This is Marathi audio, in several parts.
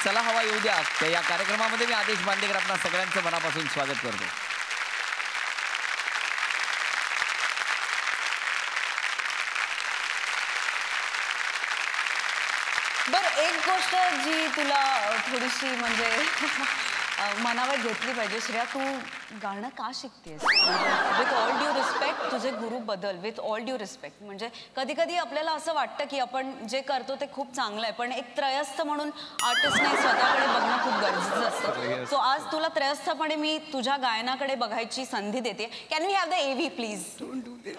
चला हवा येऊ द्या या कार्यक्रमामध्ये मी आदेश बांदेकर आपणा सगळ्यांचं मनापासून स्वागत करतो. बरं, एक गोष्ट जी तुला थोडीशी म्हणजे मनावर घेतली पाहिजे श्रेया, तू गाणं का शिकतेस? विथ ऑल ड्यू रिस्पेक्ट तुझे गुरु बदल, विथ ऑल ड्यू रिस्पेक्ट. म्हणजे कधी कधी आपल्याला असं वाटतं की आपण जे करतो ते खूप चांगलं आहे, पण एक त्रयस्थ म्हणून आर्टिस्टने स्वतःकडे बघणं खूप गरजेचं असतं. सो आज तुला त्रयस्थपणे मी तुझ्या गायनाकडे बघायची संधी देते. Can we have the AV please? Don't do this.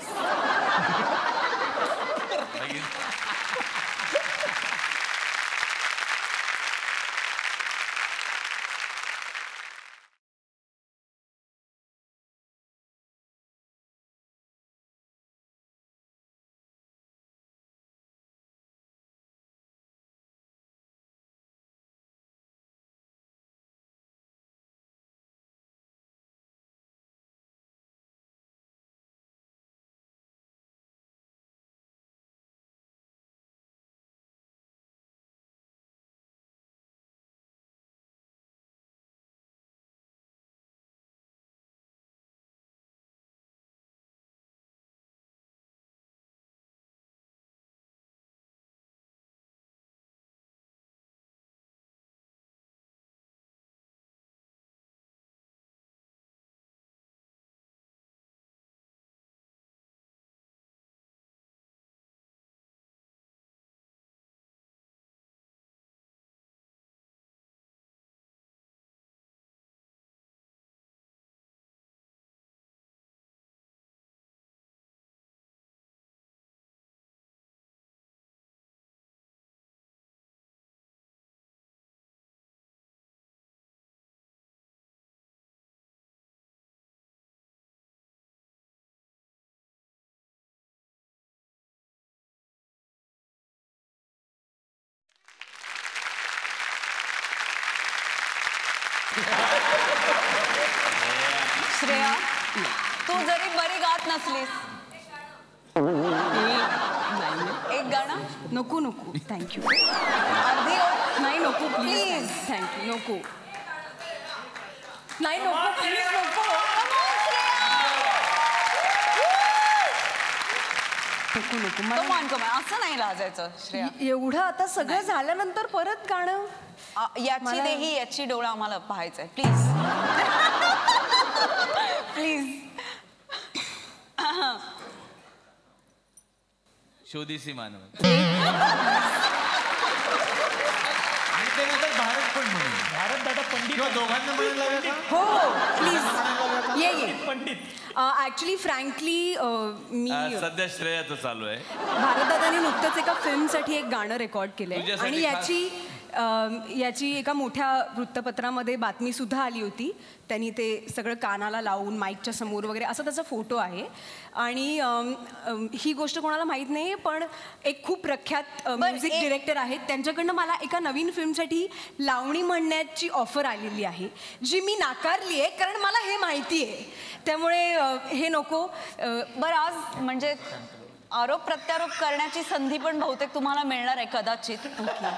Shreya, तू जरी बरी गात नसलीस, एक गाणं नको नको थँक्यू. अर्धी ओळ नाही नको प्लीज. थँक्यू नको. नाही नको प्लीज नको. नको नको कमान असं नाही लाजायचं श्रेया. एवढं आता सगळं झाल्यानंतर परत गाणं. याची देही याची डोळा आम्हाला पाहायचंय प्लीज. प्लीज. शोधीसी मानव आणि त्यानंतर भारत पण म्हणून भारत दादा पंडित किंवा दोघांना म्हणायला हो प्लीज ये पंडित. ॲक्च्युली फ्रँकली मी सध्या श्रेयाचं चालू आहे. भारतदादांनी नुकतंच एका फिल्मसाठी एक गाणं रेकॉर्ड केलंय आणि याची एका मोठ्या वृत्तपत्रामध्ये बातमी सुद्धा आली होती. त्यांनी ते सगळं कानाला लावून माईकच्या समोर वगैरे असा त्याचा फोटो आहे. आणि ही गोष्ट कोणाला माहीत नाही, पण एक खूप प्रख्यात म्युझिक डिरेक्टर आहेत, त्यांच्याकडनं मला एका नवीन फिल्मसाठी लावणी म्हणण्याची ऑफर आलेली आहे, जी मी नाकारली आहे कारण मला हे माहिती आहे. त्यामुळे हे नको. बरं, आज म्हणजे आरोप प्रत्यारोप करण्याची संधी पण बहुतेक तुम्हाला मिळणार आहे कदाचित,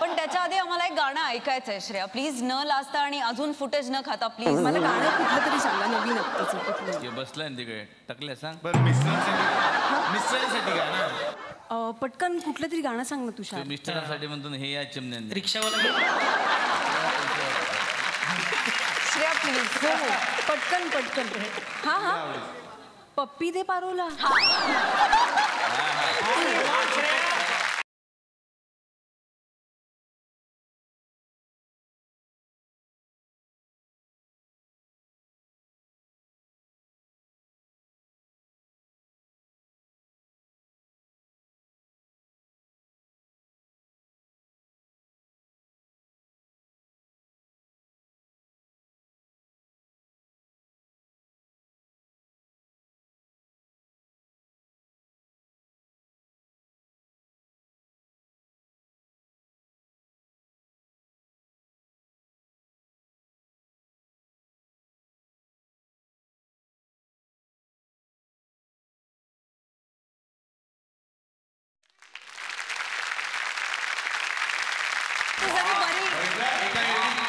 पण त्याच्या आधी आम्हाला एक गाणं ऐकायचं आहे श्रेया. प्लीज न लाजता आणि अजून फुटेज न खाता प्लीज. मला गाणं कुठलं तरी सांगा नवीन आत्ताचं. बसलाय तिकडे टकले सांग. बरं मिस्टरांसाठी गाणं पटकन कुठलं तरी गाणं सांग ना तुझ्या. मिस्टरांसाठी म्हणतो हे या चिमण्यांनी रिक्षावाला. श्रेया प्लीज. हो हो पटकन पटकन. हां हां पप्पी दे पारोला.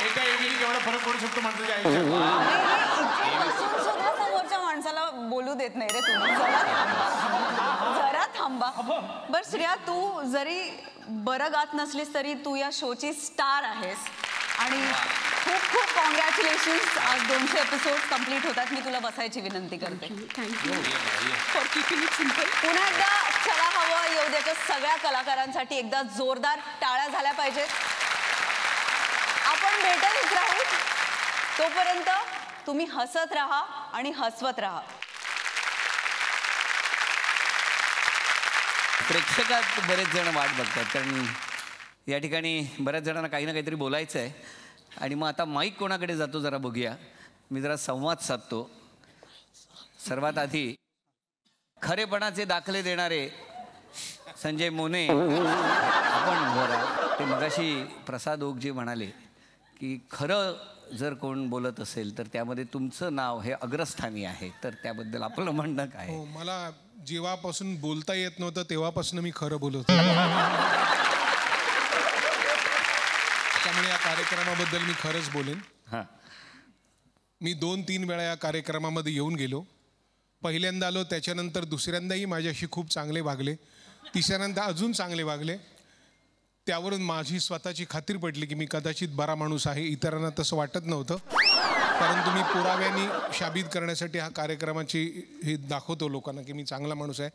एका एबीने केवढा फरक पडू शकतो माणसाच्या आयुष्यात. इथे बसून सुद्धा समोरच्या माणसाला बोलू देत नाही रे तुम्ही. जरा थांबा. बर श्रेया, तू जरी बरं गात नसलीस तरी तू या शोची स्टार आहेस आणि खूप खूप कॉंग्रॅच्युलेशन्स. आज 200 एपिसोड कम्प्लीट होतात. मी तुला बसायची विनंती करते. Thank you for keeping it simple. पुन्हा एकदा चला हवं येऊ द्याच्या सगळ्या कलाकारांसाठी एकदा जोरदार टाळ्या झाल्या पाहिजेत. आपण भेटतच राहू. तोपर्यंत तुम्ही हसत राहा आणि हसवत राहा. प्रेक्षकात बरेच जण वाट बघतात, कारण या ठिकाणी बऱ्याच जणांना काही ना काहीतरी बोलायचं आहे. आणि मग आता माईक कोणाकडे जातो जरा बघूया. मी जरा संवाद साधतो. सर्वात आधी खरेपणाचे दाखले देणारे संजय मोने आपण जरा. ते मगाशी प्रसाद ओक जे म्हणाले की खरं जर कोण बोलत असेल तर त्यामध्ये तुमचं नाव हे अग्रस्थानी आहे, तर त्याबद्दल आपलं म्हणणं काय? हो, मला जेव्हापासून बोलता येत नव्हतं तेव्हापासून मी खरं बोलत. त्यामुळे या कार्यक्रमाबद्दल मी खरंच बोलेन. हां, मी 2-3 वेळा या कार्यक्रमामध्ये येऊन गेलो. पहिल्यांदा आलो, त्याच्यानंतर दुसऱ्यांदाही माझ्याशी खूप चांगले वागले, तिसऱ्यांदा अजून चांगले वागले. त्यावरून माझी स्वतःची खात्री पडली की मी कदाचित बरा माणूस आहे. इतरांना तसं वाटत नव्हतं, परंतु मी पुराव्यांनी साबित करण्यासाठी हा कार्यक्रमाची हे दाखवतो लोकांना की मी चांगला माणूस आहे.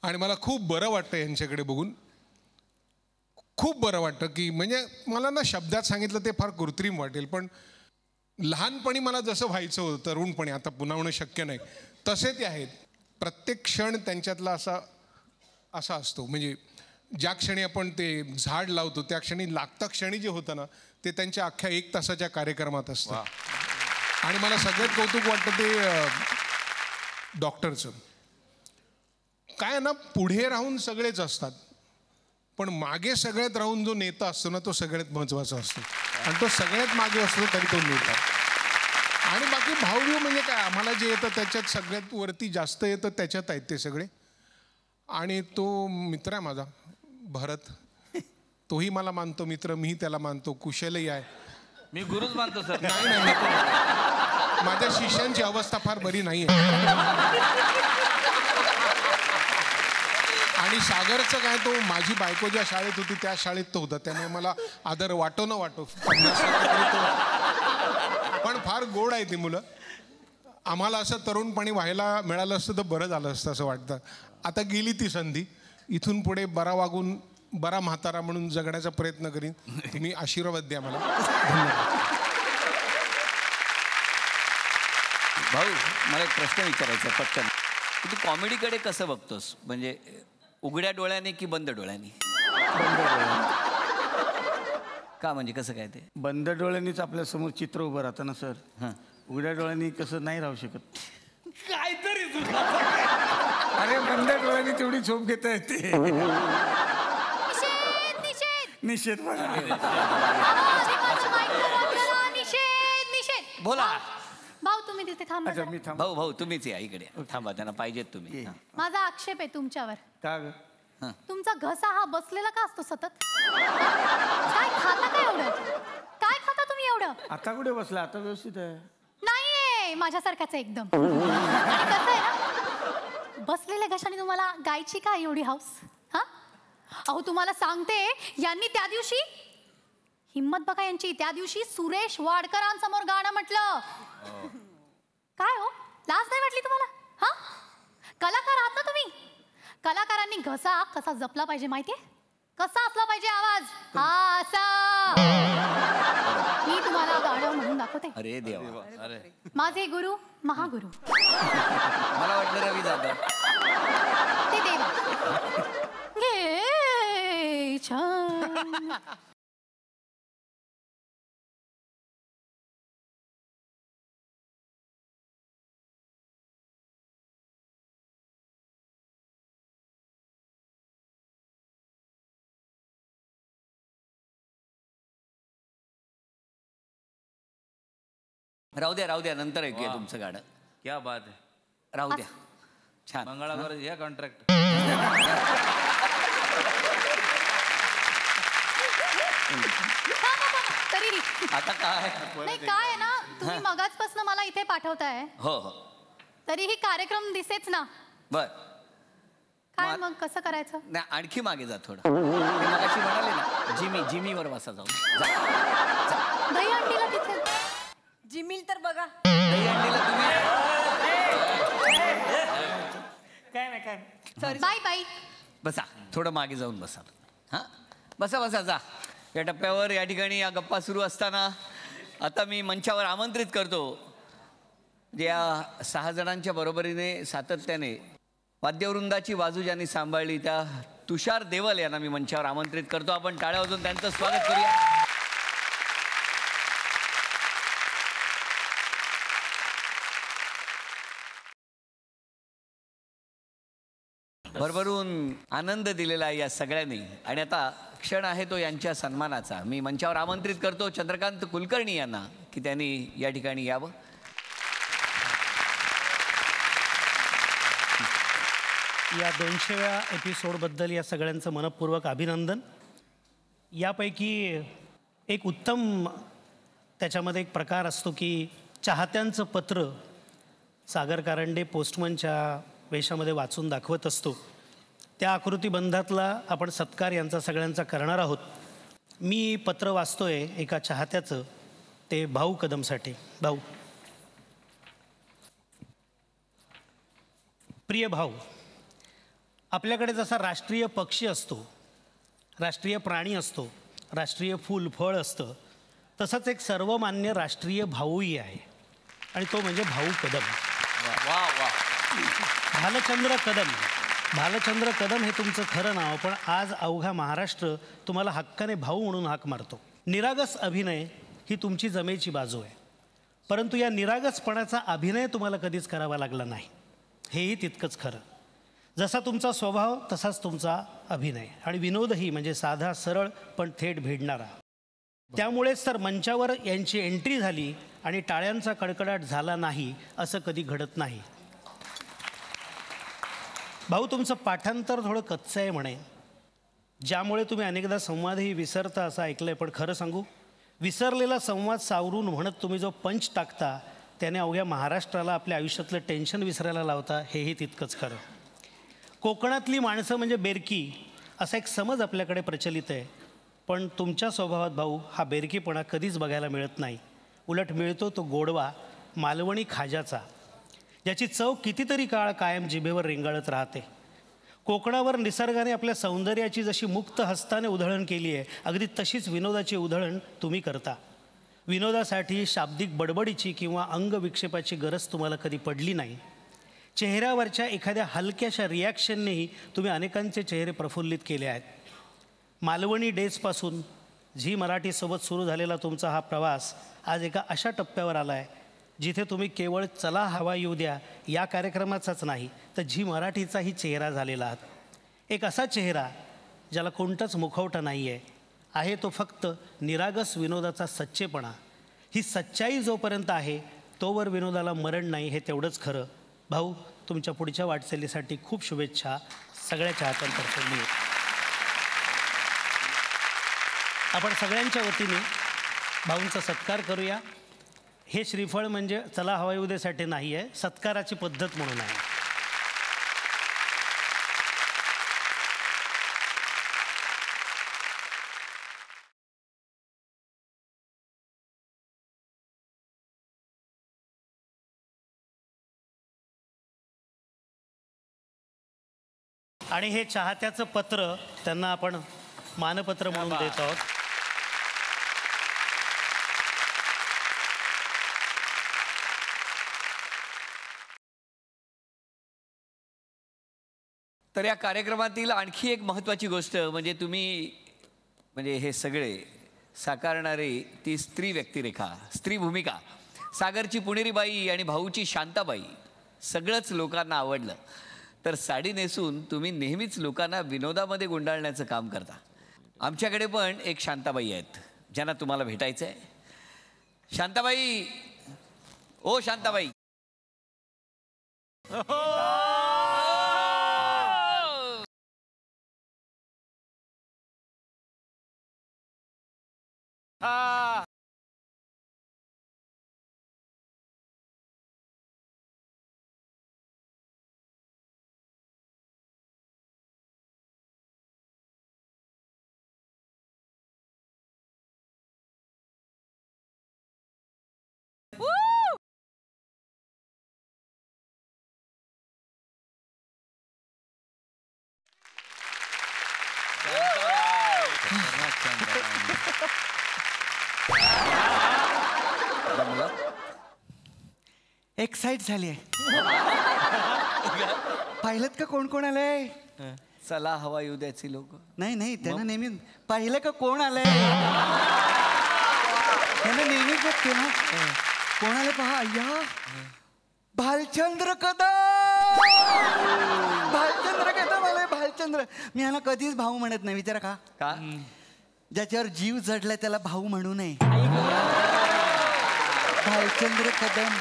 आणि मला खूप बरं वाटतं यांच्याकडे बघून. खूप बरं वाटतं की म्हणजे मला ना शब्दात सांगितलं ते फार कृत्रिम वाटेल, पण लहानपणी मला जसं व्हायचं होतं तरुणपणी, आता पुन्हा होणं शक्य नाही, तसे ते आहेत. प्रत्येक क्षण त्यांच्यातला असा असतो. म्हणजे ज्या क्षणी आपण ते झाड लावतो त्या क्षणी लागता क्षणी जे होतं ना ते त्यांच्या अख्ख्या 1 तासाच्या कार्यक्रमात असतं. आणि मला सगळ्यात कौतुक वाटतं ते डॉक्टरचं. काय ना, पुढे राहून सगळेच असतात, पण मागे सगळ्यात राहून जो नेता असतो ना तो सगळ्यात महत्त्वाचा असतो. आणि तो सगळ्यात मागे असतो तरी तो नेता. आणि बाकी भावभाव म्हणजे काय, आम्हाला जे येतं त्याच्यात सगळ्यात वरती जास्त येतं त्याच्यात आहेत ते सगळे. आणि तो मित्र आहे माझा भरत, तोही मला मानतो मित्र, मी त्याला मानतो. कुशलही आहे. मी गुरुच मानतो सर. नाही, माझ्या शिष्यांची अवस्था फार बरी नाही आहे. आणि सागरचं काय, तो माझी बायको ज्या शाळेत होती त्या शाळेत तो होता, त्यामुळे मला आदर वाटो न वाटो 50% तरी तो. पण फार गोड आहे ती मुलं. आम्हाला असं तरुणपणी व्हायला मिळालं असतं तर बरं झालं असतं असं वाटतं. आता गेली ती संधी. इथून पुढे बरा वागून बरा म्हातारा म्हणून जगण्याचा प्रयत्न करीन. तुम्ही आशीर्वाद द्या मला. धन्यवाद. भाऊ, मला एक प्रश्न विचारायचा आहे पटकन. तू कॉमेडीकडे कसं बघतोस? म्हणजे उघड्या डोळ्याने की बंद डोळ्याने? का, म्हणजे कसं काय ते? बंद डोळ्यांनीच आपल्या समोर चित्र उभं राहतं ना सर. हां, उघड्या डोळ्यांनी कसं नाही राहू शकत. काहीतरी अरे बंद डोळ्यांनी तेवढी झोप घेता येते. निषेध बोला. भाऊ तुम्ही तिथे थांबा. अच्छा, मी थांब. भाऊ तुम्हीच या इकडे. थांबा, त्यांना पाहिजेत तुम्ही. हां. माझा आक्षेप आहे तुमच्यावर. का ग? तुमचा घसा हा बसलेला का असतो सतत? काय खाता काय एवढं? काय खाता तुम्ही एवढं? आता कुठे बसला? आता व्यवस्थित आहे. नाहीये, माझ्यासारखाच आहे एकदम. आणि कसं आहे ना, बसलेल्या घशाने तुम्हाला गायची काय एवढी हाऊस? हा, अहो तुम्हाला सांगते, यांनी त्या दिवशी हिम्मत बघा यांची, त्या दिवशी सुरेश वाडकरांसमोर गाणं म्हटलं. काय हो, लाज नाही वाटली तुम्हाला? हा, कलाकार आहात ना तुम्ही. कलाकारांनी घसा कसा जपला पाहिजे माहितीये? कसा असला पाहिजे आवाज? हा असा. मी तुम्हाला गाणं म्हणून दाखवते. अरे देवा. अरे, माझे गुरु महागुरु. मला वाटलं रवी जाधव. ते देवा घे छान. राहू द्या, नंतर ऐकूया तुमचं गाणं. क्या बात आहे. राहू द्या. छान. मंगळागौर या कॉन्ट्रॅक्ट. तरीही आता काय नाही काय आहे ना, तुम्ही मगाचपासून मला इथे पाठवताय, हो हो तरीही कार्यक्रम दिसेच ना. बर काय मग कसं करायचं? नाही आणखी मागे जा थोडं. ते मगाशी म्हणाले ना जिमीवर बसा जाऊन जा. दहीहंडीला तिथे जिमील तर बघा. दहीहंडीला तुम्ही काय नाही काय बाय बाय. बसा थोडं मागे जाऊन बसा. हां बसा बसा जा. या टप्प्यावर या ठिकाणी या गप्पा सुरू असताना आता मी मंचावर आमंत्रित करतो या 6 जणांच्या बरोबरीने सातत्याने वाद्यवृंदाची बाजू ज्यांनी सांभाळली त्या तुषार देवल यांना मी मंचावर आमंत्रित करतो. आपण टाळ्या वाजवून त्यांचं स्वागत करूया. भरभरून आनंद दिलेला आहे या सगळ्यांनी. आणि आता क्षण आहे तो यांच्या सन्मानाचा. मी मंचावर आमंत्रित करतो चंद्रकांत कुलकर्णी यांना की त्यांनी या ठिकाणी यावं. या 200व्या एपिसोडबद्दल या सगळ्यांचं मनपूर्वक अभिनंदन. यापैकी एक उत्तम त्याच्यामध्ये एक प्रकार असतो की चाहत्यांचं पत्र सागर कारंडे पोस्टमनच्या वेशामध्ये वाचून दाखवत असतो. त्या आकृतिबंधातला आपण सत्कार यांचा सगळ्यांचा करणार आहोत. मी पत्र वाचतोय एका चाहत्याचं, ते भाऊ कदमसाठी. भाऊ. प्रिय भाऊ, आपल्याकडे जसा राष्ट्रीय पक्षी असतो, राष्ट्रीय प्राणी असतो, राष्ट्रीय फूल फळ असतं, तसंच एक सर्वमान्य राष्ट्रीय भाऊही आहे आणि तो म्हणजे भाऊ कदम. वा वा. भालचंद्र कदम. भालचंद्र कदम हे तुमचं खरं नाव, पण आज अवघा महाराष्ट्र तुम्हाला हक्काने भाऊ म्हणून हाक मारतो. निरागस अभिनय ही तुमची जमेची बाजू आहे, परंतु या निरागसपणाचा अभिनय तुम्हाला कधीच करावा लागला नाही, हेही तितकंच खरं. जसा तुमचा स्वभाव तसाच तुमचा अभिनय आणि विनोदही, म्हणजे साधा सरळ पण थेट भिडणारा. त्यामुळेच तर मंचावर यांची एंट्री झाली आणि टाळ्यांचा कडकडाट झाला नाही असं कधी घडत नाही. भाऊ, तुमचं पाठांतर थोडं कच्चं आहे म्हणे, ज्यामुळे तुम्ही अनेकदा संवादही विसरता असं ऐकलंय. पण खरं सांगू, विसरलेला संवाद सावरून म्हणत तुम्ही जो पंच टाकता त्याने अवघ्या महाराष्ट्राला आपल्या आयुष्यातलं टेन्शन विसरायला लावता, हेही तितकंच खरं. कोकणातली माणसं म्हणजे बेरकी असा एक समज आपल्याकडे प्रचलित आहे, पण तुमच्या स्वभावात भाऊ हा बेरकीपणा कधीच बघायला मिळत नाही. उलट मिळतो तो गोडवा मालवणी खाज्याचा, ज्याची चव कितीतरी काळ कायम जिभेवर रेंगाळत राहते. कोकणावर निसर्गाने आपल्या सौंदर्याची जशी मुक्त हस्ताने उधळण केली आहे, अगदी तशीच विनोदाची उधळण तुम्ही करता. विनोदासाठी शाब्दिक बडबडीची किंवा अंगविक्षेपाची गरज तुम्हाला कधी पडली नाही. चेहऱ्यावरच्या एखाद्या हलक्याशा रिॲक्शननेही तुम्ही अनेकांचे चेहरे प्रफुल्लित केले आहेत. मालवणी डेजपासून झी मराठीसोबत सुरू झालेला तुमचा हा प्रवास आज एका अशा टप्प्यावर आला आहे जिथे तुम्ही केवळ चला हवा येऊ द्या या कार्यक्रमाचाच नाही, तर झी मराठीचाही चेहरा झालेला आहात. एक असा चेहरा ज्याला कोणताच मुखवटा नाही आहे तो फक्त निरागस विनोदाचा सच्चेपणा. ही सच्चाई जोपर्यंत आहे तोवर विनोदाला मरण नाही, हे तेवढंच खरं. भाऊ, तुमच्या पुढच्या वाटचालीसाठी खूप शुभेच्छा सगळ्या चाहत्यांतर्फे. मी आपण सगळ्यांच्या वतीने भाऊंचा सत्कार करूया. हे श्रीफळ म्हणजे चला हवा येऊ देसाठी नाही आहे, सत्काराची पद्धत म्हणून आहे. आणि हे चाहत्याचं पत्र त्यांना आपण मानपत्र म्हणून देत आहोत. तर या कार्यक्रमातील आणखी एक महत्त्वाची गोष्ट म्हणजे म्हणजे हे सगळे साकारणारे ती स्त्री व्यक्तिरेखा, स्त्री भूमिका, सागरची पुणेरीबाई आणि भाऊची शांताबाई सगळंच लोकांना आवडलं. तर साडी नेसून तुम्ही नेहमीच लोकांना विनोदामध्ये गुंडाळण्याचं काम करता. आमच्याकडे पण एक शांताबाई आहेत ज्यांना तुम्हाला भेटायचं आहे. शांताबाई, ओ शांताबाई. एक्साइट झाली पाहिलं का कोण कोण आलंय चला हवा येऊ द्यायची लोक. नाही त्यांना नेहमी पाहिलं का कोण आलंय त्यांना नेहमीच बघते ना कोण आले पहा. अय्या भालचंद्र कदम आले भालचंद्र. मी ह्याला कधीच भाऊ म्हणत नाही. विचारा का का ज्याच्यावर जीव जडलाय त्याला भाऊ म्हणू नये. भालचंद्र कदम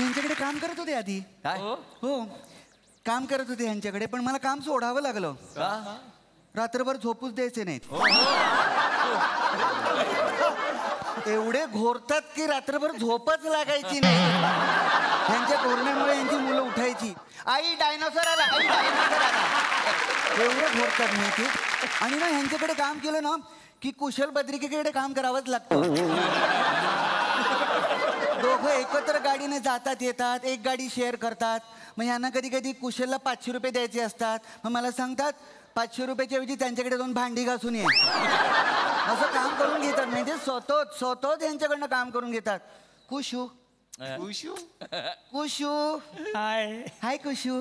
यांच्याकडे काम करत होते आधी. काय हो काम करत होते यांच्याकडे पण मला काम सोडावं लागलं. रात्रभर झोपूच द्यायचे नाहीत. एवढे घोरतात की रात्रभर झोपच लागायची नाही. यांच्या घोरण्यामुळे यांची मुलं उठायची. आई डायनोसर आला आई डायनोसर आला एवढं घोरतात माहिती. आणि ना ह्यांच्याकडे काम केलं ना की कुशल बद्रिकेकडे काम करावंच लागतं. दोघं एकत्र गाडीने जातात येतात एक गाडी शेअर करतात. मग ह्यांना कधी कधी कुशलला 500 रुपये द्यायचे असतात. मग मला सांगतात 500 रुपयाच्या ऐवजी त्यांच्याकडे 2 भांडी घासून ये असं काम करून घेतात. म्हणजे स्वतःच यांच्याकडनं काम करून घेतात. कुशू खुशू कुशू हाय कुशू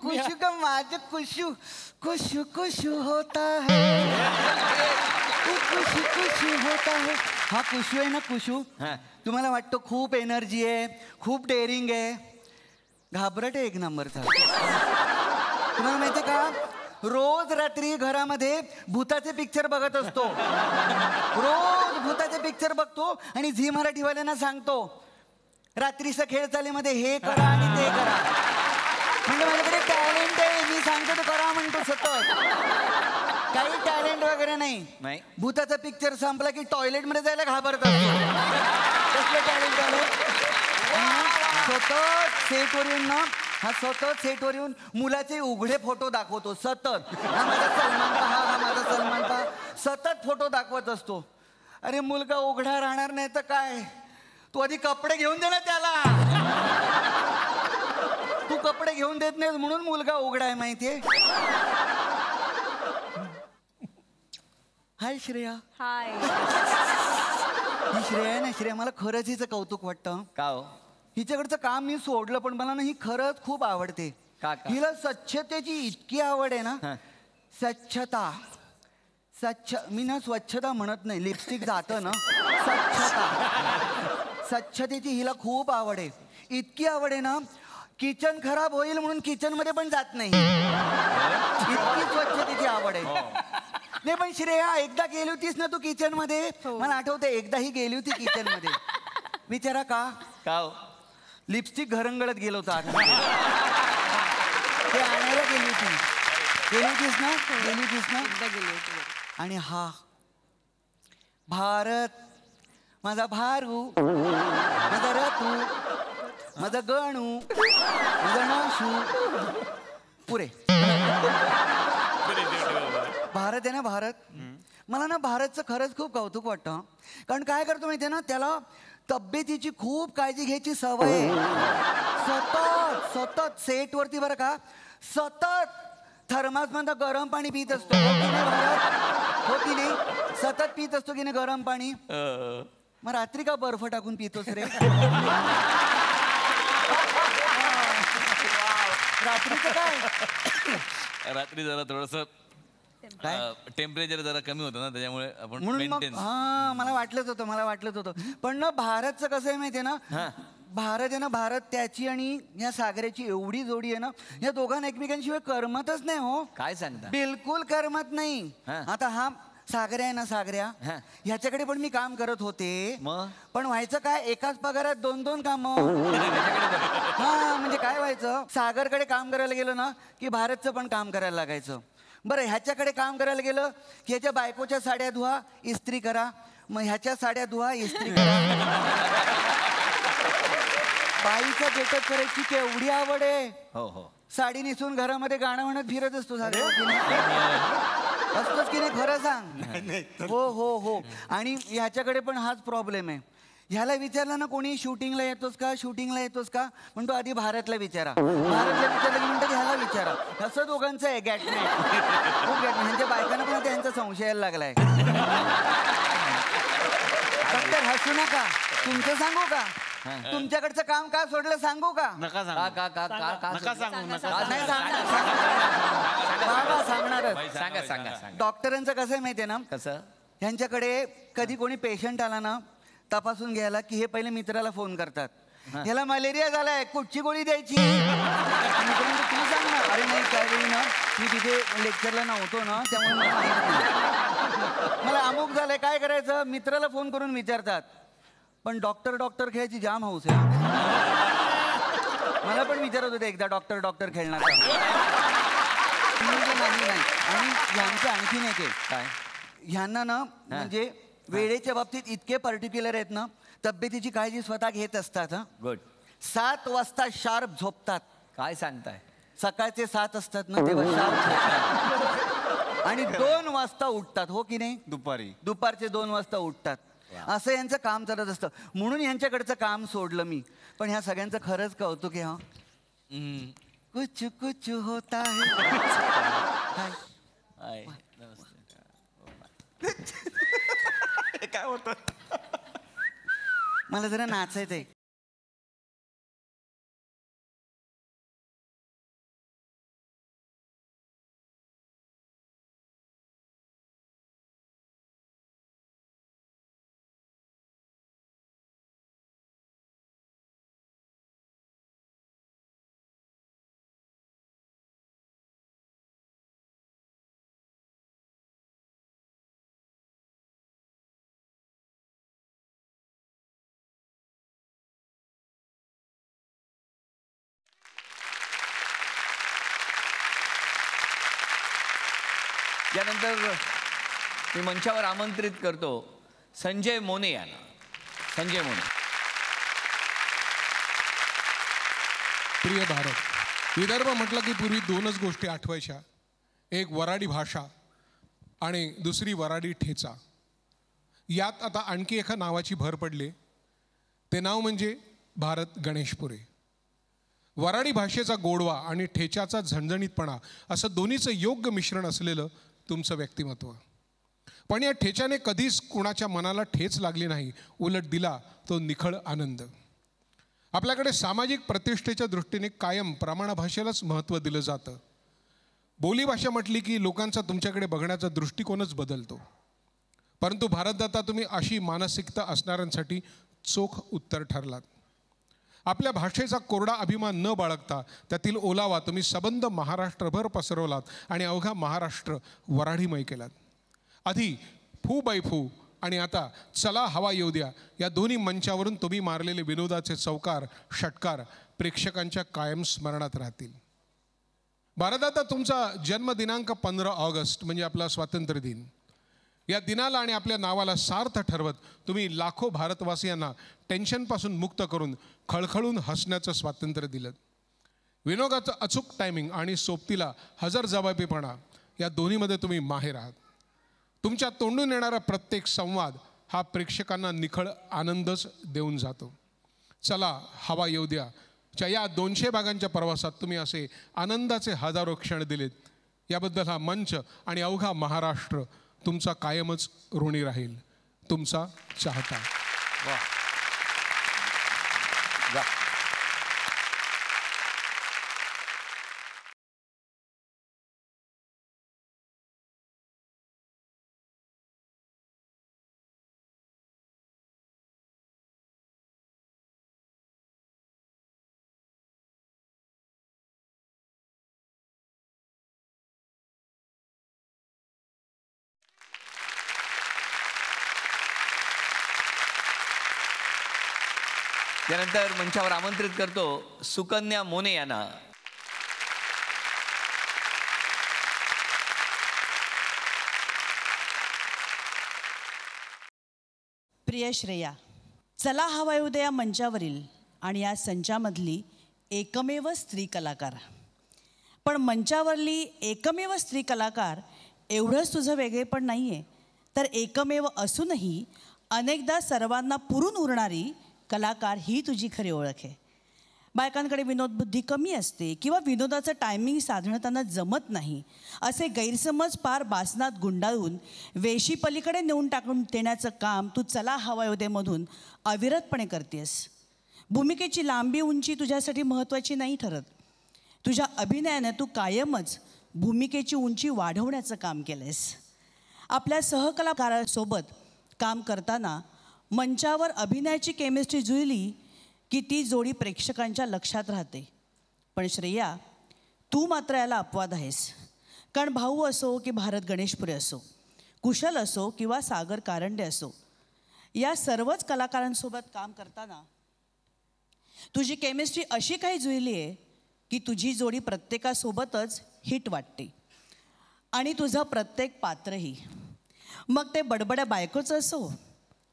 कुशू का माझं कुशू कुशू कुशू होता है कुशू होता है. हा कुशू आहे ना कुशू तुम्हाला वाटतं खूप एनर्जी आहे खूप डेअरिंग आहे. घाबरट आहे एक नंबरचा. तुम्हाला माहिती आहे का रोज रात्री घरामध्ये भूताचे पिक्चर बघत असतो. रोज भूताचे पिक्चर बघतो आणि झी मराठीवाल्यांना सांगतो रात्रीचा खेळ चालीमध्ये हे करा आणि ते करा. म्हणजे माझ्याकडे टॅलेंट आहे मी सांगतो ते करा म्हणतो सतत. काही टॅलेंट वगैरे नाही. भूताचा पिक्चर संपला की टॉयलेटमध्ये जायला घाबरत असतो. कसलं टॅलेंट आलं सतत सेटवर येऊन ना हा सतत सेटवर येऊन मुलाचे उघडे फोटो दाखवतो सतत. हा माझा सलमान पहा हा माझा सलमान पहा सतत फोटो दाखवत असतो. अरे मुलगा उघडा राहणार नाही तर काय तू आधी कपडे घेऊन दे ना त्याला. तू कपडे घेऊन देत नाहीस म्हणून मुलगा उघडा आहे माहितीये. हाय श्रेया. हाय. ही श्रेया आहे ना श्रेया मला खरंच हिचं कौतुक वाटतं. का हो हिच्याकडचं काम मी सोडलं पण मला ना ही खरंच खूप आवडते. हिला स्वच्छतेची इतकी आवड आहे ना. स्वच्छता मी ना स्वच्छता म्हणत नाही लिपस्टिक जातं ना. स्वच्छतेची हिला खूप आवड आहे. इतकी आवड आहे ना किचन खराब होईल म्हणून किचन मध्ये पण जात नाही. इतकी स्वच्छतेची आवड आहे. नाही पण श्रेया एकदा गेली होतीस ना तू किचन मध्ये मला आठवतं एकदाही गेली होती किचन मध्ये. विचारा का लिपस्टिक घरंगळत गेलो होता ते आणायला गेली होतीस ना एकदा गेली होती. आणि हा भारत माझा भारू माझा रतू माझा गणू माझा नाशू पुरे भारत आहे ना भारत. मला ना भारतचं खरंच खूप कौतुक वाटतं. कारण काय करतो माहिती आहे ना त्याला तब्येतीची खूप काळजी घ्यायची सवय आहे. सतत सेटवरती बरं का सतत थर्मासमधनं गरम पाणी पित असतो. हो की नाही सतत पित असतो की नाही गरम पाणी. मग रात्री का बर्फ टाकून पितोस रे. रात्रीचं काय रात्री जरा थोडंसं टेम्परेचर जरा कमी होतं ना त्याच्यामुळे आपण म्हणून मग हा मला वाटलंच होतं. पण ना भारतचं कसं आहे माहितीये ना भारत आहे ना भारत त्याची आणि या सागराची एवढी जोडी आहे ना या दोघांना एकमेकांशिवाय करमतच नाही. हो काय सांगता बिलकुल करमत नाही. आता हा सागऱ्या आहे ना सागऱ्या ह्याच्याकडे पण मी काम करत होते पण व्हायचं काय एकाच पगारात 2-2 काम. हा म्हणजे काय व्हायचं सागरकडे काम करायला गेलं ना की भारतचं पण काम करायला लागायचं. बरं ह्याच्याकडे काम करायला गेलं की ह्याच्या बायकोच्या साड्या धुवा इस्त्री करा मग ह्याच्या साड्या धुवा इस्त्री करा. बाईचा गेटअप करायची केवढी आवड आहे. हो साडी नेसून घरामध्ये गाणं म्हणत फिरत असतो असतोच की नाही खरं सांग. हो आणि ह्याच्याकडे पण हाच प्रॉब्लेम आहे. ह्याला विचारलं ना कोणी शूटिंगला येतोस का म्हणतो आधी भारतला विचारा. भारतला विचारलं की म्हणतात ह्याला विचारा. असं दोघांचं आहे गॅटमेट. खूप गॅटमेट. ह्यांच्या बायकांना पण त्यांचा संशय यायला लागलाय. डॉक्टर हसू नका. तुमचं सांगू का? तुमच्याकडचं काम का सोडलं सांगू का? नका सांगणारच. डॉक्टरांचं कसं आहे माहितीये ना, कसं ह्यांच्याकडे कधी कोणी पेशंट आला ना तपासून घ्यायला की हे पहिले मित्राला फोन करतात. ह्याला मलेरिया झालाय, कुठची गोळी द्यायची? तू सांग ना. अरे नाही त्यावेळी ना मी तिथे लेक्चरला नव्हतो ना त्यामुळे मला माहिती नाही. मला अमुक झालंय काय करायचं मित्राला फोन करून विचारतात. पण डॉक्टर खेळायची जाम हौस आहे. मला पण विचारत होते एकदा डॉक्टर खेळणार नाही. आणि ह्यांचं आणखीन एक आहे काय, ह्यांना ना म्हणजे वेळेच्या बाबतीत इतके पर्टिक्युलर आहेत ना, तब्येतीची काळजी स्वतः घेत असतात. गुड. 7 वाजता शार्प झोपतात. काय सांगताय? सकाळचे 7 असतात ना तेव्हा शार्प झोपतात. आणि 2 वाजता उठतात. हो की नाही? दुपारचे 2 वाजता उठतात. असं यांचं काम चालत असतं. म्हणून यांच्याकडचं काम सोडलं मी. पण ह्या सगळ्यांचं खरंच कौतुक आहे. हा कुछ कुछ होता है. काय होतं? मला जरा नाचायचंय. यानंतर मी मंचावर आमंत्रित करतो संजय मोने यांना. संजय मोने. प्रिय भारत, विदर्भ म्हटलं की पूर्वी 2च गोष्टी आठवायच्या. एक वराडी भाषा आणि दुसरी वराडी ठेचा. यात आता आणखी एका नावाची भर पडली. ते नाव म्हणजे भारत गणेशपुरे. वराडी भाषेचा गोडवा आणि ठेच्याचा झणझणीतपणा असं दोन्हीचं योग्य मिश्रण असलेलं तुमचं व्यक्तिमत्व. पण या ठेच्याने कधीच कुणाच्या मनाला ठेच लागली नाही. उलट दिला तो निखळ आनंद. आपल्याकडे सामाजिक प्रतिष्ठेच्या दृष्टीने कायम प्रमाणभाषेलाच महत्त्व दिलं जातं. बोलीभाषा म्हटली की लोकांचा तुमच्याकडे बघण्याचा दृष्टिकोनच बदलतो. परंतु भारतदाता तुम्ही अशी मानसिकता असणाऱ्यांसाठी चोख उत्तर ठरलात. आपल्या भाषेचा कोरडा अभिमान न बाळगता त्यातील ओलावा तुम्ही सबंध महाराष्ट्रभर पसरवलात आणि अवघा महाराष्ट्र वराडीमय केलात. आधी फू बाय फू आणि आता चला हवा येऊ द्या या दोन्ही मंचावरून तुम्ही मारलेले विनोदाचे चौकार षटकार प्रेक्षकांच्या कायम स्मरणात राहतील. भारतात तुमचा जन्मदिनांक 15 ऑगस्ट म्हणजे आपला स्वातंत्र्य दिन. या दिनाला आणि आपल्या नावाला सार्थ ठरवत तुम्ही लाखो भारतवासियांना टेन्शनपासून मुक्त करून खळखळून हसण्याचं स्वातंत्र्य दिलं. विनोदाचं अचूक टायमिंग आणि सोबतीला हजरजबाबीपणा या दोन्हीमध्ये तुम्ही माहेर आहात. तुमच्या तोंडून येणारा प्रत्येक संवाद हा प्रेक्षकांना निखळ आनंदच देऊन जातो. चला हवा येऊ द्या च्या या 200 भागांच्या प्रवासात तुम्ही असे आनंदाचे हजारो क्षण दिलेत. याबद्दल हा मंच आणि अवघा महाराष्ट्र तुमचा कायमच ऋणी राहील. तुमचा चाहता. त्यानंतर मंचावर आमंत्रित करतो सुकन्या मोने यांना. प्रिय श्रेया, चला हवा येऊ द्या मंचावरील आणि या संचामधली एकमेव स्त्री कलाकार. पण मंचावरली एकमेव स्त्री कलाकार एवढंच तुझं वेगळेपण नाही आहे, तर एकमेव असूनही अनेकदा सर्वांना पुरून उरणारी कलाकार ही तुझी खरी ओळख आहे. बायकांकडे विनोदबुद्धी कमी असते किंवा विनोदाचं टायमिंग साधणं त्यांना जमत नाही असे गैरसमज पार बासनात गुंडाळून वेशीपलीकडे नेऊन टाकून देण्याचं काम तू चला हवा येऊ देमधून अविरतपणे करतेस. भूमिकेची लांबी उंची तुझ्यासाठी महत्त्वाची नाही ठरत. तुझ्या अभिनयाने तू कायमच भूमिकेची उंची वाढवण्याचं काम केलंयस. आपल्या सहकलाकारासोबत काम करताना मंचावर अभिनयाची केमिस्ट्री जुळली की ती जोडी प्रेक्षकांच्या लक्षात राहते. पण श्रेया, तू मात्र याला अपवाद आहेस. कारण भाऊ असो की भारत गणेशपुरे असो, कुशल असो किंवा सागर कारंडे असो, या सर्वच कलाकारांसोबत काम करताना तुझी केमिस्ट्री अशी काही जुळली आहे की तुझी जोडी प्रत्येकासोबतच हिट वाटते. आणि तुझं प्रत्येक पात्रही, मग ते बडबड्या बायकोचं असो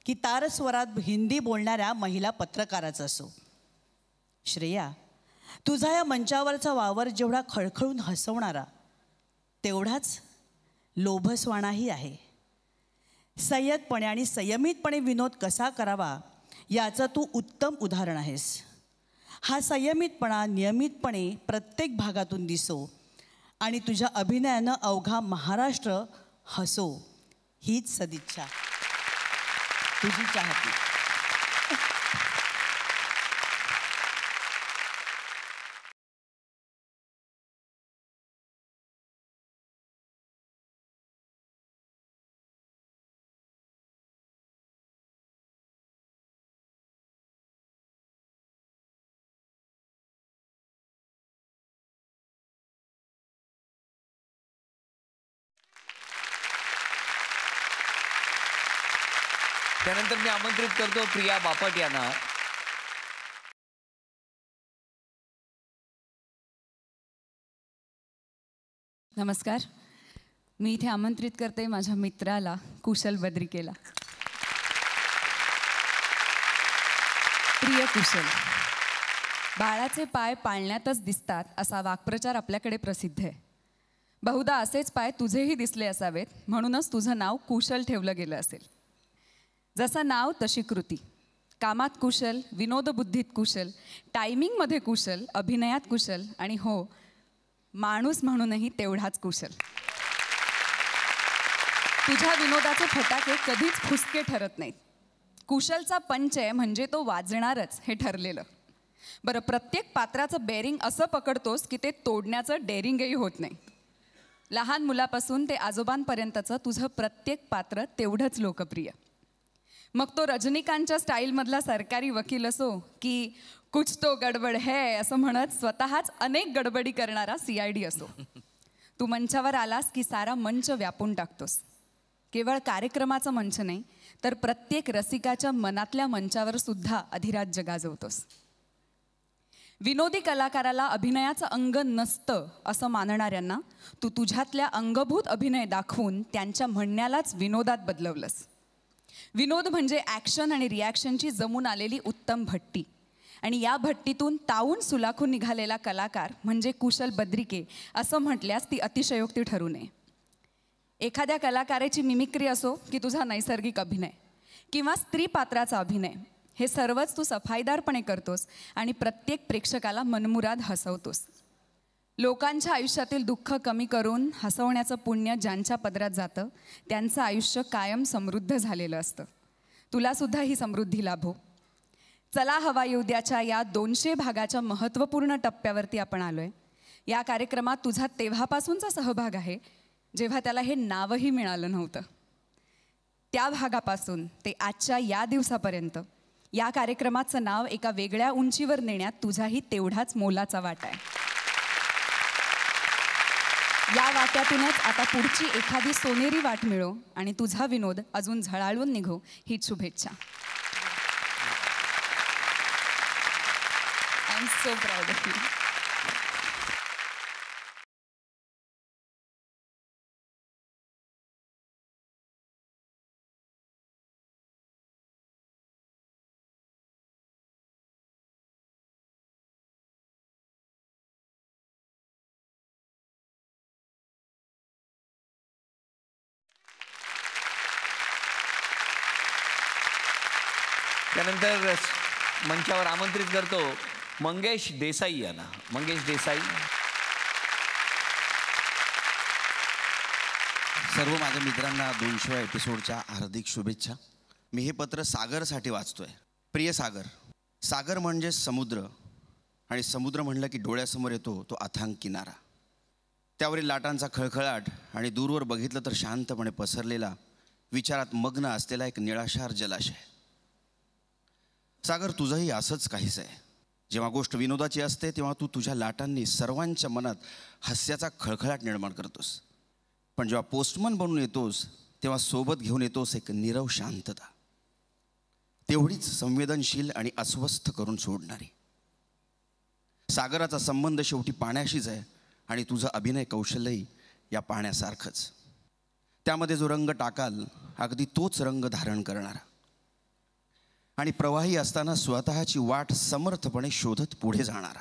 की तारस्वरात हिंदी बोलणाऱ्या महिला पत्रकाराचं असो. श्रेया, तुझा या मंचावरचा वावर जेवढा खळखळून हसवणारा तेवढाच लोभसवाणाही आहे. संयतपणे आणि संयमितपणे विनोद कसा करावा याचं तू उत्तम उदाहरण आहेस. हा संयमितपणा नियमितपणे प्रत्येक भागातून दिसो आणि तुझ्या अभिनयानं अवघा महाराष्ट्र हसो, हीच सदिच्छा. तुझी चाहती. त्यानंतर मी आमंत्रित करतो प्रिया बापट यांना. नमस्कार. मी इथे आमंत्रित करते माझ्या मित्राला कुशल बद्रिकेला. प्रिय कुशल, बाळाचे पाय पाळण्यातच दिसतात असा वाक्प्रचार आपल्याकडे प्रसिद्ध आहे. बहुधा असेच पाय तुझेही दिसले असावेत, म्हणूनच तुझं नाव कुशल ठेवलं गेलं असेल. जसं नाव तशी कृती. कामात कुशल, विनोदबुद्धीत कुशल, टायमिंगमध्ये कुशल, अभिनयात कुशल आणि हो, माणूस म्हणूनही तेवढाच कुशल. तुझ्या विनोदाचे फटाके कधीच फुसके ठरत नाहीत. कुशलचा पंच आहे म्हणजे तो वाजणारच हे ठरलेलं. बरं, प्रत्येक पात्राचं बेरिंग असं पकडतोस की ते तोडण्याचं डेअरिंगही होत नाही. लहान मुलापासून ते आजोबांपर्यंतचं तुझं प्रत्येक पात्र तेवढंच लोकप्रिय. मग तो रजनीकांतच्या स्टाईलमधला सरकारी वकील असो की कुछ तो गडबड है असं म्हणत स्वतःच अनेक गडबडी करणारा CID असो, तू मंचावर आलास की सारा मंच व्यापून टाकतोस. केवळ कार्यक्रमाचा मंच नाही तर प्रत्येक रसिकाच्या मनातल्या मंचावर सुद्धा अधिराज्य गाजवतोस. विनोदी कलाकाराला अभिनयाचं अंग नसतं असं मानणाऱ्यांना तू तुझ्यातल्या अंगभूत अभिनय दाखवून त्यांच्या म्हणण्यालाच विनोदात बदलवलंस. विनोद म्हणजे ॲक्शन आणि रिॲक्शनची जमून आलेली उत्तम भट्टी. आणि या भट्टीतून तावून सुलाखून निघालेला कलाकार म्हणजे कुशल बद्रिके असं म्हटल्यास ती अतिशयोक्ती ठरू नये. एखाद्या कलाकाराची मिमिक्री असो की तुझा नैसर्गिक अभिनय किंवा स्त्री पात्राचा अभिनय, हे सर्वच तू सफाईदारपणे करतोस आणि प्रत्येक प्रेक्षकाला मनमुराद हसवतोस. लोकांच्या आयुष्यातील दुःख कमी करून हसवण्याचं पुण्य ज्यांच्या पदरात जातं त्यांचं आयुष्य कायम समृद्ध झालेलं असतं. तुलासुद्धा ही समृद्धी लाभो. चला हवा येऊ द्याच्या या 200 भागाच्या महत्त्वपूर्ण टप्प्यावरती आपण आलो आहे. या कार्यक्रमात तुझा तेव्हापासूनचा सहभाग आहे जेव्हा त्याला हे नावही मिळालं नव्हतं. त्या भागापासून ते आजच्या या दिवसापर्यंत या कार्यक्रमाचं नाव एका वेगळ्या उंचीवर नेण्यात तुझाही तेवढाच मोलाचा वाटा आहे. या वाट्यातूनच आता पुढची एखादी सोनेरी वाट मिळो आणि तुझा विनोद अजून झळाळून निघो हीच शुभेच्छा. I am so proud of you. त्यानंतर मंचावर आमंत्रित करतो मंगेश देसाई यांना. मंगेश देसाई. सर्व माझ्या मित्रांना 200व्या एपिसोडच्या हार्दिक शुभेच्छा. मी हे पत्र सागरसाठी वाचतोय. प्रिय सागर, सागर म्हणजे समुद्र, आणि समुद्र म्हणलं की डोळ्यासमोर येतो तो अथांग किनारा, त्यावरील लाटांचा खळखळाट आणि दूरवर बघितलं तर शांतपणे पसरलेला विचारात मग्न असलेला एक निळाशार जलाशय. सागर, तुझंही असंच काहीच आहे. जेव्हा गोष्ट विनोदाची असते तेव्हा तू तुझ्या लाटांनी सर्वांच्या मनात हास्याचा खळखळाट निर्माण करतोस, पण जेव्हा पोस्टमन बनून येतोस तेव्हा सोबत घेऊन येतोस एक नीरव शांतता, तेवढीच संवेदनशील आणि अस्वस्थ करून सोडणारी. सागराचा संबंध शेवटी पाण्याशीच आहे आणि तुझं अभिनय कौशल्यही या पाण्यासारखंच. त्यामध्ये जो रंग टाकाल अगदी तोच रंग धारण करणारा, आणि प्रवाही असताना स्वतःची वाट समर्थपणे शोधत पुढे जाणारा.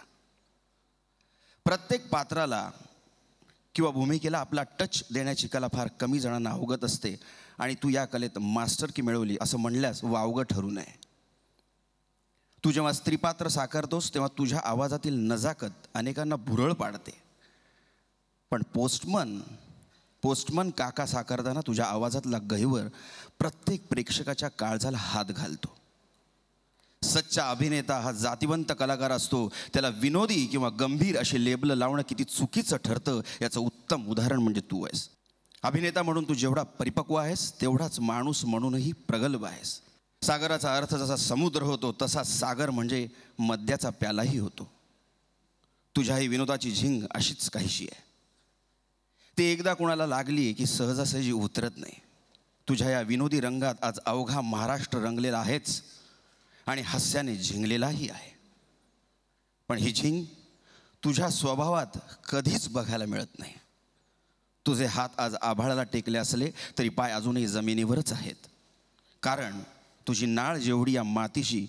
प्रत्येक पात्राला किंवा भूमिकेला आपला टच देण्याची कला फार कमी जणांना अवगत असते, आणि तू या कलेत मास्टरकी मिळवली असं म्हणल्यास वावगं ठरू नये. तू जेव्हा स्त्रीपात्र साकारतोस तेव्हा तुझ्या आवाजातील नजाकत अनेकांना भुरळ पाडते, पण पोस्टमन काका साकारताना तुझ्या आवाजातला गहिवर प्रत्येक प्रेक्षकाच्या काळजाला हात घालतो. सच्चा अभिनेता हा जातिवंत कलाकार असतो. त्याला विनोदी किंवा गंभीर असे लेबल लावणं किती चुकीचं ठरतं याचं उत्तम उदाहरण म्हणजे तू आहेस. अभिनेता म्हणून तू जेवढा परिपक्व आहेस तेवढाच माणूस म्हणूनही प्रगल्भ आहेस. सागराचा अर्थ जसा समुद्र होतो तसा सागर म्हणजे मद्याचा प्यालाही होतो. तुझ्याही विनोदाची झिंग अशीच काहीशी आहे. ती एकदा कोणाला लागली की सहजासहजी उतरत नाही. तुझ्या या विनोदी रंगात आज अवघा महाराष्ट्र रंगलेला आहेच आणि हास्याने झिंगलेलाही आहे. पण ही झिंग तुझ्या स्वभावात कधीच बघायला मिळत नाही. तुझे हात आज आभाळाला टेकले असले तरी पाय अजूनही जमिनीवरच आहेत, कारण तुझी नाळ जेवढी या मातीशी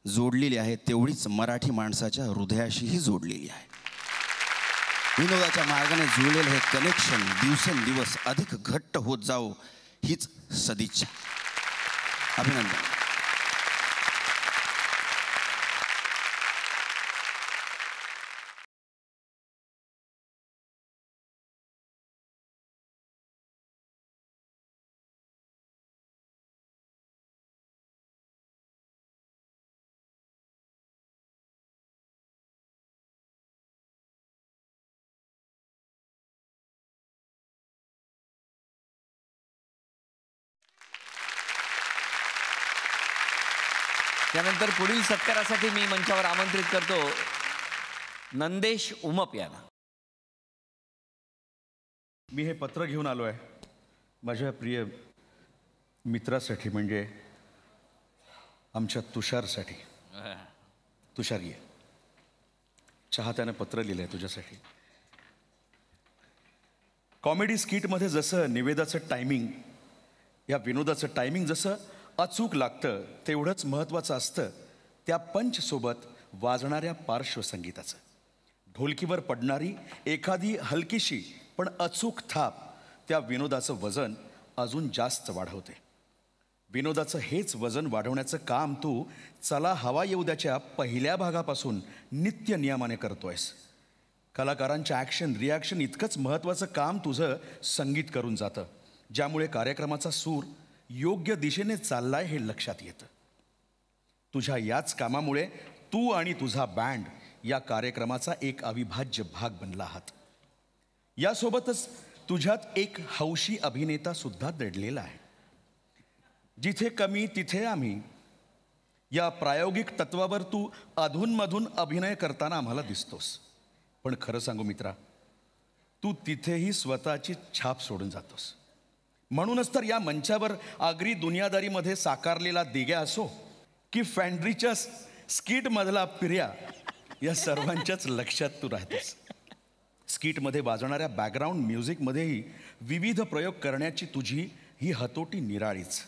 जोडलेली आहे तेवढीच मराठी माणसाच्या हृदयाशीही जोडलेली आहे. विनोदाच्या मार्गाने जुळलेलं हे कनेक्शन दिवसेंदिवस अधिक घट्ट होत जावो हीच सदिच्छा. अभिनंदन. त्यानंतर पुढील सत्कारासाठी मी मंचावर आमंत्रित करतो नंदेश उमप यांना. मी हे पत्र घेऊन आलो आहे माझ्या प्रिय मित्रासाठी, म्हणजे आमच्या तुषारसाठी. तुषार ये, चाहत्यानं पत्र लिहिलं आहे तुझ्यासाठी. कॉमेडी स्किटमध्ये जसं निवेदाचं टायमिंग, या विनोदाचं टायमिंग जसं अचूक लागतं तेवढंच महत्त्वाचं असतं त्या पंचसोबत वाजणाऱ्या पार्श्वसंगीताचं. ढोलकीवर पडणारी एखादी हलकीशी पण अचूक थाप त्या विनोदाचं वजन अजून जास्त वाढवते. विनोदाचं हेच वजन वाढवण्याचं काम तू चला हवा येऊ द्याच्या पहिल्या भागापासून नित्य नियमाने करतोयस. कलाकारांच्या ॲक्शन रिॲक्शन इतकंच महत्त्वाचं काम तुझं संगीत करून जातं, ज्यामुळे कार्यक्रमाचा सूर योग्य दिशेने चाललाय हे लक्षात येतं. तुझ्या याच कामामुळे तू आणि तुझा बँड या कार्यक्रमाचा एक अविभाज्य भाग बनला आहात. यासोबतच तुझ्यात एक हौशी अभिनेता सुद्धा दडलेला आहे. जिथे कमी तिथे आम्ही या प्रायोगिक तत्वावर तू अधूनमधून अभिनय करताना आम्हाला दिसतोस. पण खरं सांगू मित्रा, तू तिथेही स्वतःची छाप सोडून जातोस. म्हणूनच तर या मंचावर आगरी दुनियादारीमध्ये साकारलेला दिग्या असो की फॅन्ड्रीच्या स्किटमधला पिर्या, या सर्वांच्याच लक्षात तू राहतेस. स्किटमध्ये वाजणाऱ्या बॅकग्राऊंड म्युझिकमध्येही विविध प्रयोग करण्याची तुझी ही हतोटी निराळीच.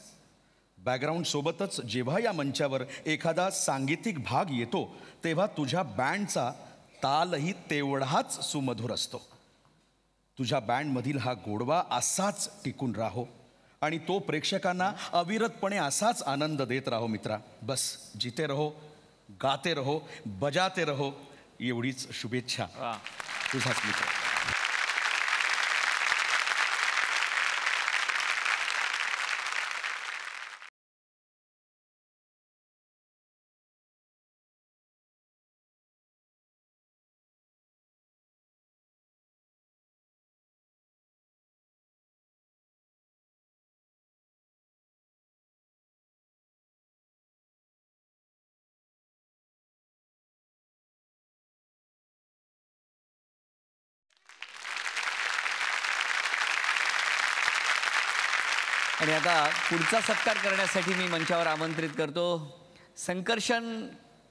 बॅकग्राऊंडसोबतच जेव्हा या मंचावर एखादा सांगीतिक भाग येतो तेव्हा तुझ्या बँडचा तालही तेवढाच सुमधुर असतो. तुझ्या बँडमधील हा गोडवा असाच टिकून राहो आणि तो प्रेक्षकांना अविरतपणे असाच आनंद देत राहो मित्रा. बस जिते रहो, गाते रहो, बजाते रहो, एवढीच शुभेच्छा. तुझाच मित्र. आणि आता पुढचा सत्कार करण्यासाठी मी मंचावर आमंत्रित करतो संकर्षण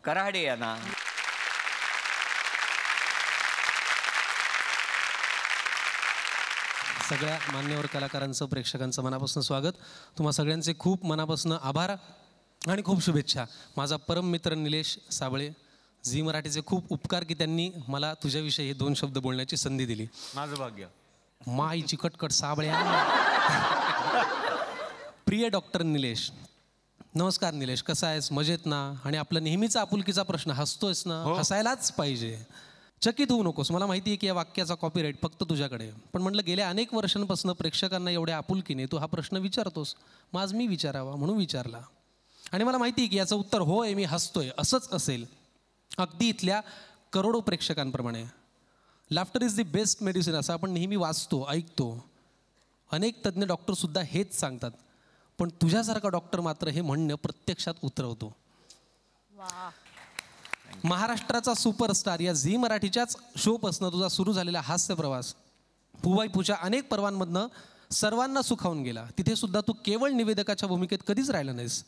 कराडे यांना. सगळ्या मान्यवर कलाकारांचं प्रेक्षकांचं मनापासून स्वागत. तुम्हा सगळ्यांचे खूप मनापासून आभार आणि खूप शुभेच्छा. माझा परम मित्र निलेश साबळे, झी मराठीचे खूप उपकार की त्यांनी मला तुझ्याविषयी 2 शब्द बोलण्याची संधी दिली. माझं भाग्य. माईची कटकट साबळ्या. प्रिय डॉक्टर निलेश, नमस्कार निलेश, कसा आहेस? मजेत ना? आणि आपला नेहमीचा आपुलकीचा प्रश्न, हसतोयस ना? हसायलाच पाहिजे. चकित होऊ नकोस, मला माहिती आहे की या वाक्याचा कॉपीराईट फक्त तुझ्याकडे, पण म्हटलं गेल्या अनेक वर्षांपासून प्रेक्षकांना एवढ्या आपुलकीने तू हा प्रश्न विचारतोस, मग आज मी विचारावा म्हणून विचारला. आणि मला माहिती आहे की याचं उत्तर होय, मी हसतोय असंच असेल, अगदी इथल्या करोडो प्रेक्षकांप्रमाणे. Laughter is the best medicine असं आपण नेहमी वाचतो, ऐकतो. अनेक तज्ज्ञ डॉक्टरसुद्धा हेच सांगतात, पण तुझ्यासारखा डॉक्टर मात्र हे म्हणणं प्रत्यक्षात उतरवतो. महाराष्ट्राचा सुपरस्टार या झी मराठीच्याच शोपासनं तुझा सुरू झालेला हास्य प्रवास पुवाईपूच्या अनेक पर्वांमधनं सर्वांना सुखावून गेला. तिथे सुद्धा तू केवळ निवेदकाच्या भूमिकेत कधीच राहिला नाहीस.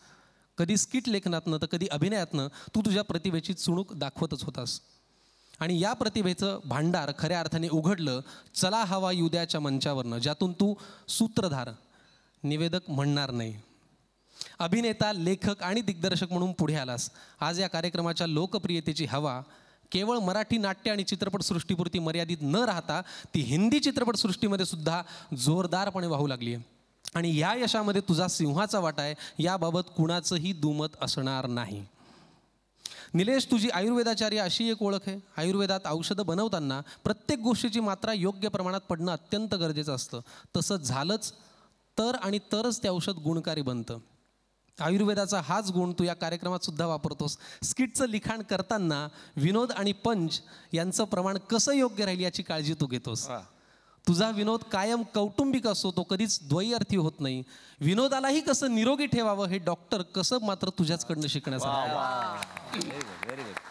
कधी स्किट लेखनातनं तर कधी अभिनयातनं तू तुझ्या प्रतिभेची चुणूक दाखवतच होतास. आणि या प्रतिभेचं भांडार खऱ्या अर्थाने उघडलं चला हवा युद्याच्या मंचावरनं, ज्यातून तू सूत्रधार, निवेदक म्हणणार नाही, अभिनेता, लेखक आणि दिग्दर्शक म्हणून पुढे आलास. आज या कार्यक्रमाच्या लोकप्रियतेची हवा केवळ मराठी नाट्य आणि चित्रपटसृष्टीपुरती मर्यादित न राहता ती हिंदी चित्रपटसृष्टीमध्ये सुद्धा जोरदारपणे वाहू लागली आहे. आणि या यशामध्ये तुझा सिंहाचा वाटा आहे, याबाबत कुणाचंही दुमत असणार नाही. निलेश, तुझी आयुर्वेदाचार्य अशी एक ओळख आहे. आयुर्वेदात औषधं बनवताना प्रत्येक गोष्टीची मात्रा योग्य प्रमाणात पडणं अत्यंत गरजेचं असतं. तसं झालंच तर आणि तरच ते औषध गुणकारी बनतं. आयुर्वेदाचा हाच गुण तू या कार्यक्रमात सुद्धा वापरतोस. स्किटचं लिखाण करताना विनोद आणि पंच यांचं प्रमाण कसं योग्य राहील याची काळजी तू घेतोस. तुझा विनोद कायम कौटुंबिक असतो, तो कधीच द्वैअर्थी होत नाही. विनोदालाही कसं निरोगी ठेवावं हे डॉक्टर कसं मात्र तुझ्याचकडनं शिकण्यासारखं.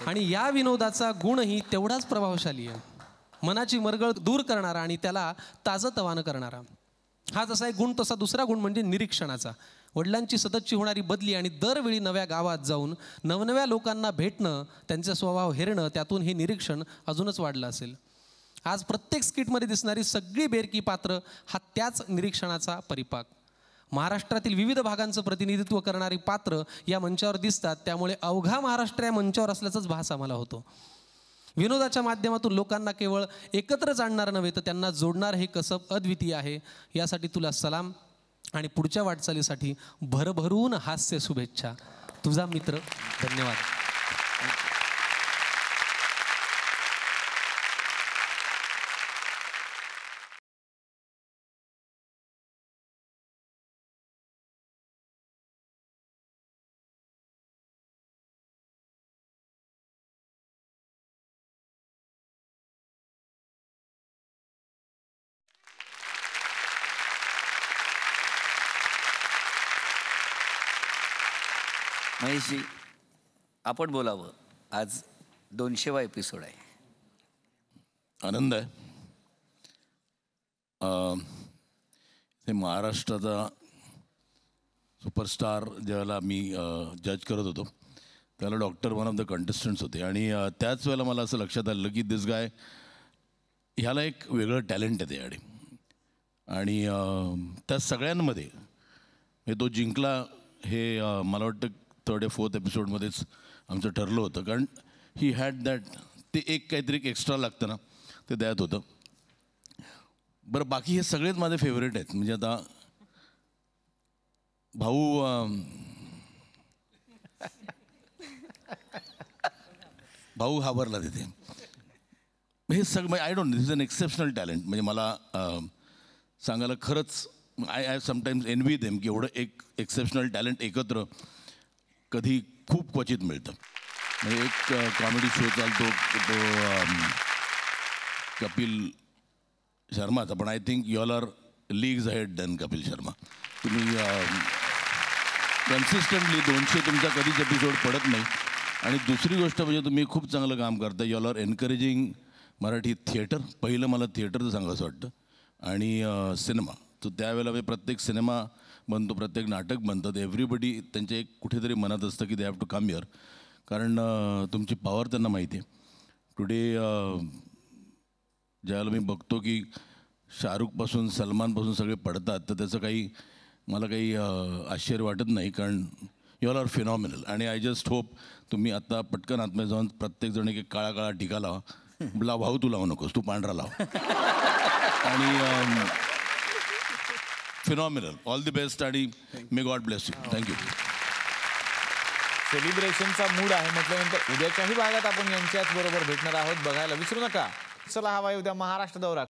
आणि या विनोदाचा गुणही तेवढाच प्रभावशाली आहे, मनाची मरगळ दूर करणारा आणि त्याला ताजंतवानं करणारा. हा जसा एक गुण तसा दुसरा गुण म्हणजे निरीक्षणाचा. वडिलांची सततची होणारी बदली आणि दरवेळी नव्या गावात जाऊन नवनव्या लोकांना भेटणं, त्यांचा स्वभाव हेरणं, त्यातून हे निरीक्षण अजूनच वाढलं असेल. आज प्रत्येक स्किटमध्ये दिसणारी सगळी बेरकी पात्र हा त्याच निरीक्षणाचा परिपाक. महाराष्ट्रातील विविध भागांचं प्रतिनिधित्व करणारी पात्र या मंचावर दिसतात, त्यामुळे अवघा महाराष्ट्र या मंचावर असल्याचाच भास आम्हाला होतो. विनोदाच्या माध्यमातून लोकांना केवळ एकत्र आणणार नव्हे तर त्यांना जोडणार हे कसब अद्वितीय आहे. यासाठी तुला सलाम आणि पुढच्या वाटचालीसाठी भरभरून हास्य शुभेच्छा. तुझा मित्र. धन्यवाद. महेशजी, आपण बोलावं. आज 200वा एपिसोड आहे. आनंद आहे. ते महाराष्ट्राचा सुपरस्टार ज्यावेळेला मी जज करत होतो त्याला doctor one of the contestants होते आणि त्याच वेळेला मला असं लक्षात आलं की दिस गाय ह्याला एक वेगळं टॅलेंट आहे त्याकडे. आणि त्या सगळ्यांमध्ये तो जिंकला हे मला वाटतं 3rd या 4th एपिसोडमध्येच आमचं ठरलं होतं, कारण ही हॅड दॅट, ते एक काहीतरी एक्स्ट्रा लागतं ना, ते द्यायत होतं. बरं, बाकी हे सगळेच माझे फेवरेट आहेत. म्हणजे आता भाऊ घाबरला तिथे. हे सगळं I don't, this is an exceptional talent. म्हणजे मला सांगायला खरंच आय समटाईम्स एनवी देम की एवढं एक एक्सेप्शनल टॅलेंट एकत्र कधी खूप क्वचित मिळतं. म्हणजे एक कॉमेडी शो चालतो तो कपिल शर्माचा, पण I think you all are leagues ahead than Kapil Sharma. तुम्ही कन्सिस्टंटली 200 तुमचा कधीच एपिसोड पडत नाही. आणि दुसरी गोष्ट म्हणजे तुम्ही खूप चांगलं काम करता. You all are encouraging Marathi theatre. पहिलं मला थिएटरचं सांगायचं वाटतं आणि सिनेमा. तर त्यावेळेला प्रत्येक सिनेमा बनतो, प्रत्येक नाटक बनतं, तर एव्हरीबडी त्यांच्या एक कुठेतरी मनात असतं की they have to come here. कारण तुमची पॉवर त्यांना माहिती आहे. टुडे ज्यावेळेला मी बघतो की शाहरुखपासून सलमानपासून सगळे पडतात, तर त्याचं मला काही आश्चर्य वाटत नाही. कारण यू ऑल आर फिनॉमिनल. आणि आय जस्ट होप तुम्ही आता पटकन आतमध्ये जाऊन प्रत्येकजण एक काळा काळा टिका लावा. भाऊ तू लावू नकोस, तू पांढरा लाव. आणि फिनॉमिनल. ऑल दी बेस्ट आणि may God bless you. Thank you. सेलिब्रेशनचा मूड आहे म्हटल्यानंतर उद्याच्याही भागात आपण यांच्याच बरोबर भेटणार आहोत. बघायला विसरू नका. चला हवा उद्या महाराष्ट्र दौरा.